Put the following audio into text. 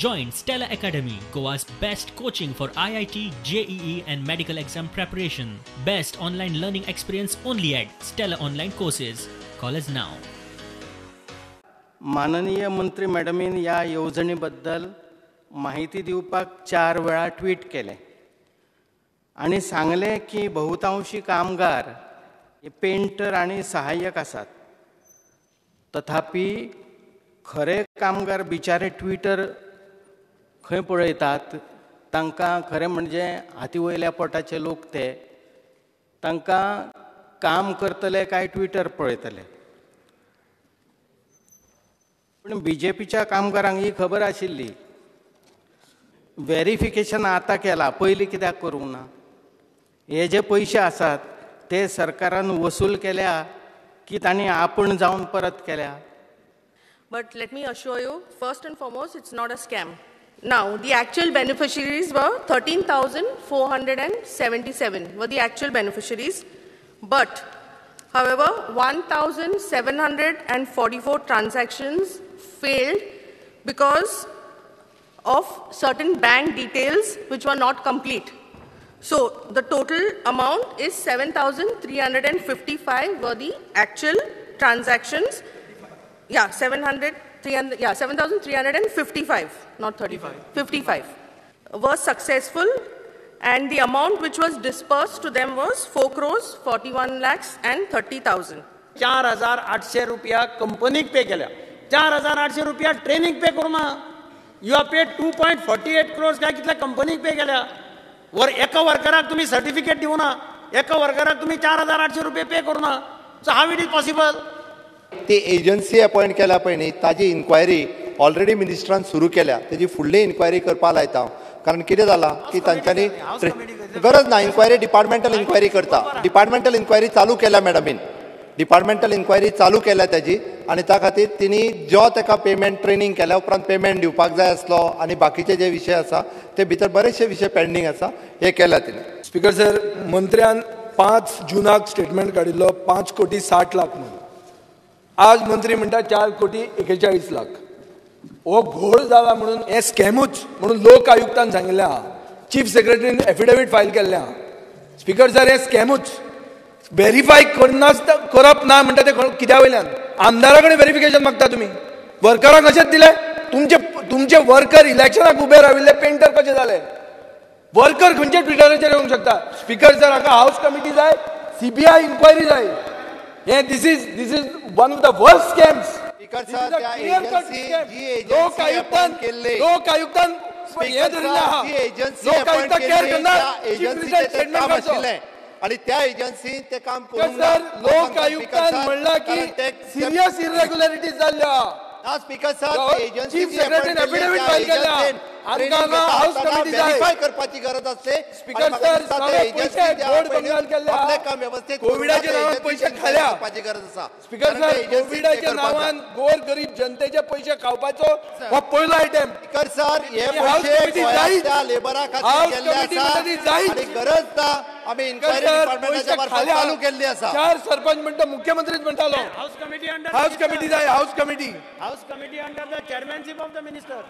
Join Stella Academy, Goa's best coaching for IIT, JEE and medical exam preparation. Best online learning experience only at Stella Online Courses. Call us now. माननीय मंत्री मॅडमीन या योजनेबद्दल माहिती दिवपाक 4 वेळा tweet केले आणि सांगले की बहुतांशी कामगार हे पेंटर आणि सहाय्यक आसात. तथापि खरे कामगार बिचारे ट्विटर खंय पळयतात, तांकां खरें म्हणजे हाती वयल्या पोटाचे लोक ते तांकां काम करतले काय ट्विटर पळयतले. पण बीजेपीच्या कामगारांक ही खबर आशिल्ली. व्हेरिफिकेशन आता केला, पयलीं कित्याक करूंक ना? हे जे पयशे आसात ते सरकारान वसूल केल्या की तांणी आपण जावन परत केल्या? But let me assure you, first and foremost, it's not a scam. Now, the actual beneficiaries were 13,477 were the actual beneficiaries. But, however, 1,744 transactions failed because of certain bank details which were not complete. So, the total amount is 7,355 were the actual transactions. 7,355, not 35. 55 were successful, and the amount which was dispersed to them was 4 crores 41 lakhs and 30,000. 4,800 रुपया कंपनीक पे केल्या. 4,800 रुपया training pay करूना. You are paid 2.48 crores काय कितल्या कंपनीक पे केल्या. एका वर्कराक तुम्ही सर्टिफिकेट दिवना, एका वर्कराक तुम्ही 4,800 रुपये पे करूना. So how it is possible? ती एजन्सी अपॉइंट केल्या पळय न्ही, ताजी इन्क्वायरी ऑलरेडी मिनिस्टरान सुरू केल्या. तेजी फुडली इन्क्वायरी करपा लायता. कारण कितें जालां की तांच्यांनी गरज ना, इन्क्वायरी डिपार्टमेंटल इन्क्वायरी करता. डिपार्टमेंटल इन्क्वायरी चालू केल्या मॅडमीन. डिपार्टमेंटल इन्क्वायरी चालू केल्या ताजी, आनी त्या खातीर तिणी जो ताका पेमेंट ट्रेनिंग केल्या उपरांत पेमेंट दिवपाक जाय आसलो आनी बाकीचे जे विशय आसा ते भितर बरेचशे विशय पेंडींग आसा, हे केल्या तिणी. स्पीकर सर, मंत्र्यान 5 जुनाक स्टेटमेंट काडिल्लो 5 कोटी 60 लाख म्हणून. आज मंत्री म्हणटा 4 कोटी 41 लाख. हो घोळ जाला म्हणून हे स्कॅमूच म्हणून लोक आयुक्तान सांगिल्लें आहा. चीफ सेक्रेटरीन एफिडेवीट फायल केल्लें आहा. स्पीकर सर, हे स्कॅमूच. व्हेरीफाय करनाच करप ना म्हणटा ते कित्या वयल्यान? आमदारा कडेन व्हेरिफिकेशन मागता तुमी. वर्करांक अशेंच दिले. तुमचे वर्कर इलेक्शनाक उबे राविल्ले पेंटर कशे जाले? वर्कर खंयचे ट्विटराचेर येवंक शकता? स्पीकर सर, हाका हाऊस कमिटी जाय, सीबीआय इन्क्वायरी जाय. This is one of the worst scams. Speaker sir, त्या एजन्सी जी एजन्सी लोक आयुक्तान हे धरिल्लें आहा. जी एजन्सी लोक आयुक्त केअर करना. एजन्सीचें ते काम आशिल्लें आणि त्या एजन्सीन ते काम करूंक ना. सर, लोक आयुक्तान म्हणला की सिरियस इरेग्युलॅरिटीज जाल्ल्या. स्पीकर सर, एजन्सी चीफ सेक्रेटरीन एफिडेवीट फायल केल्या. हाऊस कमिटी व्हेरीफाय करपाची गरज असते. स्पीकर सर, बोर्ड बंगाल केल्या. आपले काम व्यवस्थित कोविडाच्या नावान पैसे खाल्या. गरज आसा. स्पीकर सर, कोविडाच्या नावान गोर गरीब जनतेचे पैसे खावपाचो हो पयलो आयटम. स्पीकर सर, हे पैसे त्या लेबरा खातीर गेल्ले आसा आणि गरज ना आम्ही इन्क्वायरी डिपार्टमेंटाच्या मार्फत चालू केल्ली आसा. 4 सरपंच म्हणटा मुख्यमंत्रीच म्हणटालो. हाऊस कमिटी हाऊस कमिटी जाय. House committee under the chairmanship of the minister.